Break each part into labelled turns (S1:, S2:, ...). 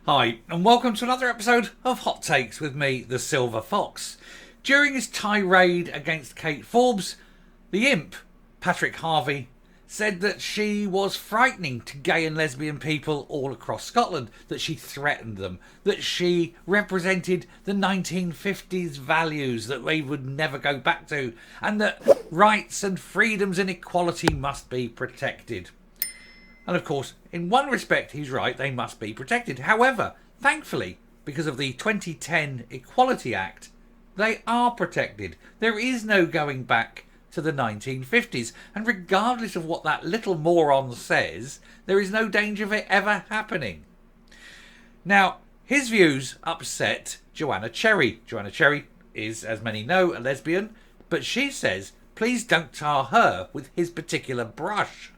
S1: Hi, and welcome to another episode of Hot Takes with me, the Silver Fox. During his tirade against Kate Forbes, the imp, Patrick Harvie, said that she was frightening to gay and lesbian people all across Scotland, that she threatened them, that she represented the 1950s values that we would never go back to, and that rights and freedoms and equality must be protected. And of course, in one respect, he's right, they must be protected. However, thankfully, because of the 2010 Equality Act, they are protected. There is no going back to the 1950s. And regardless of what that little moron says, there is no danger of it ever happening. Now, his views upset Joanna Cherry. Joanna Cherry is, as many know, a lesbian, but she says, please don't tar her with his particular brush.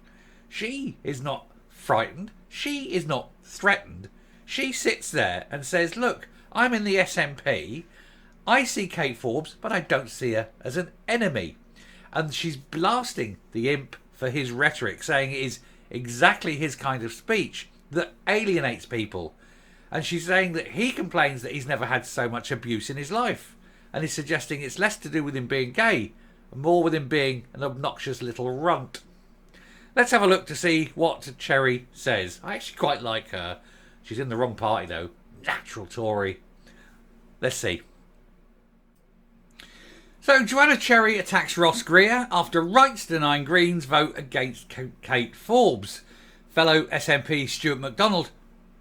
S1: She is not frightened. She is not threatened. She sits there and says, look, I'm in the SNP. I see Kate Forbes, but I don't see her as an enemy. And she's blasting the imp for his rhetoric, saying it is exactly his kind of speech that alienates people. And she's saying that he complains that he's never had so much abuse in his life. And he's suggesting it's less to do with him being gay and more with him being an obnoxious little runt. Let's have a look to see what Cherry says. I actually quite like her. She's in the wrong party though. Natural Tory. Let's see. So Joanna Cherry attacks Ross Greer after rights-denying Greens vote against Kate Forbes. Fellow SNP Stuart MacDonald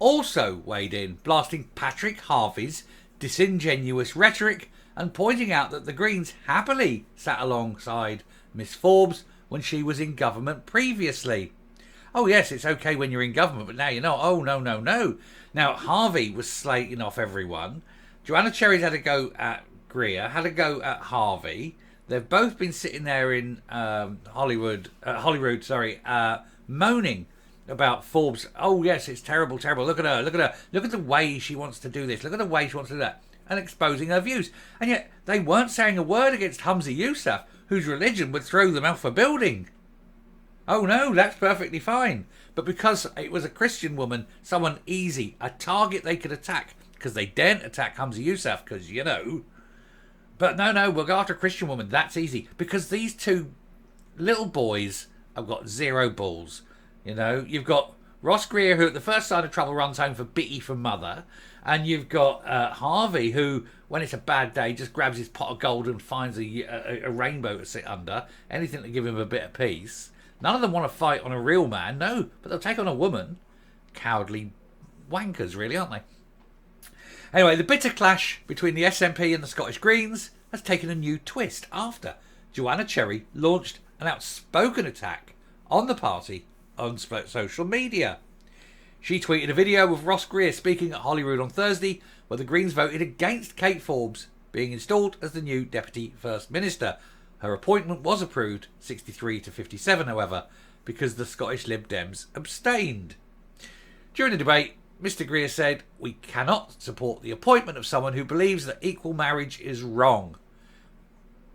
S1: also weighed in, blasting Patrick Harvie's disingenuous rhetoric and pointing out that the Greens happily sat alongside Miss Forbes when she was in government previously. Oh yes, it's okay when you're in government, but now you're not. Oh no. Now Harvie was slating off everyone. Joanna Cherry's had a go at Greer, had a go at Harvie. They've both been sitting there in Holyrood, moaning about Forbes. Oh yes, it's terrible. Look at her. Look at the way she wants to do this. Look at the way she wants to do that. And exposing her views. And yet they weren't saying a word against Harvie Yousaf, whose religion would throw them off a building. Oh no, that's perfectly fine. But because it was a Christian woman, someone easy, a target they could attack, because they daren't attack Harvie Yousaf, because, you know. But no, we'll go after a Christian woman, that's easy. Because these two little boys have got zero balls. You know, you've got Ross Greer, who at the first sign of trouble runs home for bitty from mother. And you've got Harvie, who, when it's a bad day, just grabs his pot of gold and finds a rainbow to sit under. Anything to give him a bit of peace. None of them want to fight on a real man, no, but they'll take on a woman. Cowardly wankers, really, aren't they? Anyway, the bitter clash between the SNP and the Scottish Greens has taken a new twist after Joanna Cherry launched an outspoken attack on the party on social media. She tweeted a video of Ross Greer speaking at Holyrood on Thursday, where the Greens voted against Kate Forbes being installed as the new Deputy First Minister. Her appointment was approved 63 to 57, however, because the Scottish Lib Dems abstained. During the debate, Mr. Greer said, "We cannot support the appointment of someone who believes that equal marriage is wrong."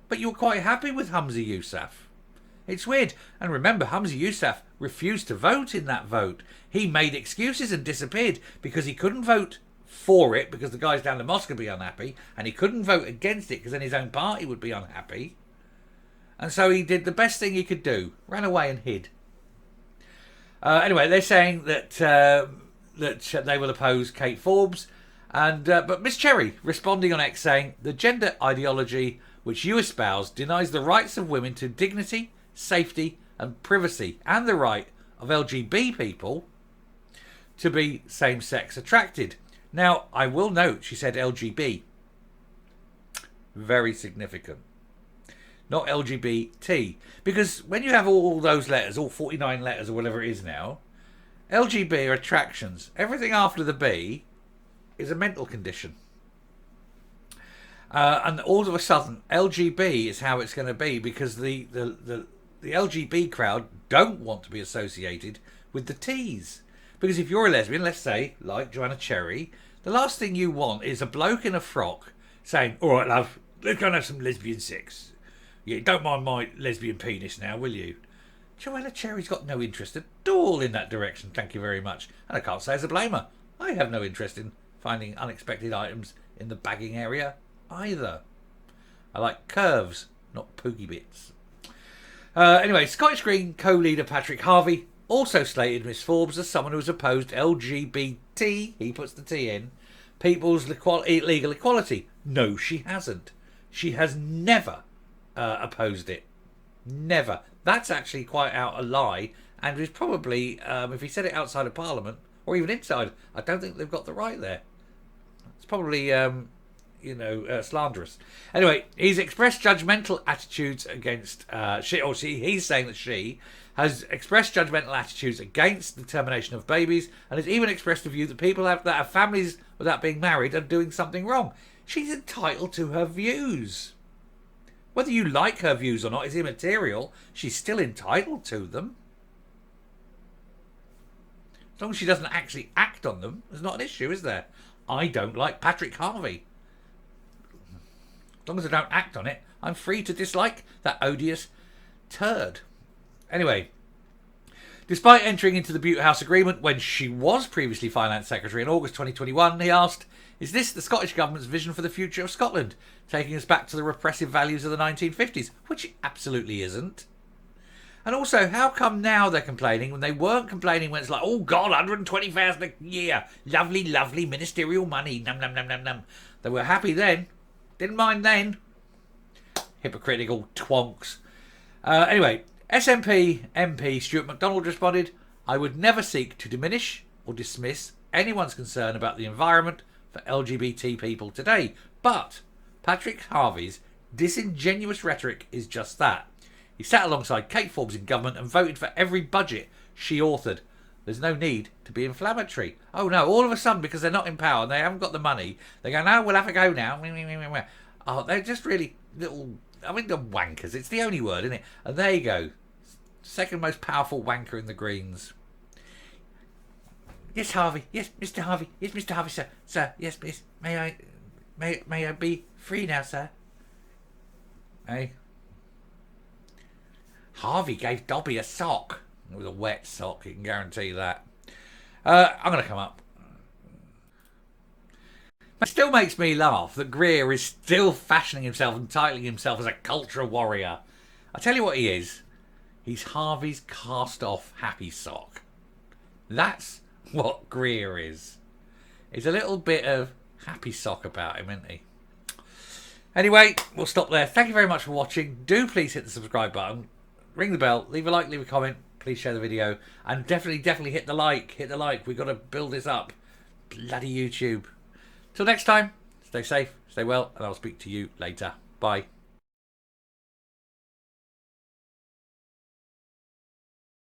S1: But you were quite happy with Harvie Yousaf. It's weird. And remember, Harvie Yousaf refused to vote in that vote. He made excuses and disappeared because he couldn't vote for it because the guys down the mosque would be unhappy, and he couldn't vote against it because then his own party would be unhappy. And so he did the best thing he could do, ran away and hid. Anyway, they're saying that they will oppose Kate Forbes, but Miss Cherry responding on X saying, "The gender ideology which you espouse denies the rights of women to dignity, safety and privacy, and the right of LGB people to be same-sex attracted." Now, I will note she said LGB. Very significant. Not LGBT. Because when you have all those letters, all 49 letters or whatever it is now, LGB are attractions. Everything after the B is a mental condition. And all of a sudden, LGB is how it's going to be because the LGB crowd don't want to be associated with the T's. Because if you're a lesbian, let's say, like Joanna Cherry, the last thing you want is a bloke in a frock saying, "All right, love, let's go and have some lesbian sex. Yeah, don't mind my lesbian penis now, will you?" Joanna Cherry's got no interest at all in that direction, thank you very much. And I can't say as I blame her. I have no interest in finding unexpected items in the bagging area either. I like curves, not poogie bits. Anyway, Scottish Green co-leader Patrick Harvie also slated Miss Forbes as someone who has opposed LGBT, he puts the T in, people's legal equality. No, she hasn't. She has never opposed it. Never. That's actually quite out a lie, and is probably, if he said it outside of Parliament, or even inside, I don't think they've got the right there. It's probably, slanderous. Anyway, he's expressed judgmental attitudes against, he's saying that she has expressed judgmental attitudes against the termination of babies, and has even expressed the view that people that have families without being married are doing something wrong. She's entitled to her views. Whether you like her views or not is immaterial. She's still entitled to them. As long as she doesn't actually act on them, there's not an issue, is there? I don't like Patrick Harvie. As long as I don't act on it, I'm free to dislike that odious turd. Anyway, despite entering into the Butte House Agreement when she was previously Finance Secretary in August 2021, he asked, is this the Scottish Government's vision for the future of Scotland, taking us back to the repressive values of the 1950s? Which it absolutely isn't. And also, how come now they're complaining when they weren't complaining when it's like, oh God, 120,000 a year, lovely, lovely ministerial money, num num num num num. They were happy then, didn't mind then. Hypocritical twonks. Anyway, SNP MP Stuart MacDonald responded, I would never seek to diminish or dismiss anyone's concern about the environment for LGBT people today, but Patrick Harvie's disingenuous rhetoric is just that. He sat alongside Kate Forbes in government and voted for every budget she authored. There's no need to be inflammatory. Oh no, all of a sudden, because they're not in power and they haven't got the money, they go, no, we'll have to go now. Oh, they're just really little, they're wankers. It's the only word, isn't it? And there you go. Second most powerful wanker in the Greens. Yes, Harvie. Yes, Mr. Harvie. Yes, Mr. Harvie, sir. Sir, yes, miss. May I be free now, sir? Hey. Harvie gave Dobby a sock. It was a wet sock, you can guarantee that. I'm going to come up. It still makes me laugh that Greer is still fashioning himself and titling himself as a culture warrior. I tell you what he is. He's Harvie's cast-off happy sock. That's what Greer is. He's a little bit of happy sock about him, isn't he? Anyway, we'll stop there. Thank you very much for watching. Do please hit the subscribe button. Ring the bell. Leave a like, leave a comment. Please share the video. And definitely hit the like. Hit the like. We've got to build this up. Bloody YouTube. Till next time, stay safe, stay well, and I'll speak to you later. Bye.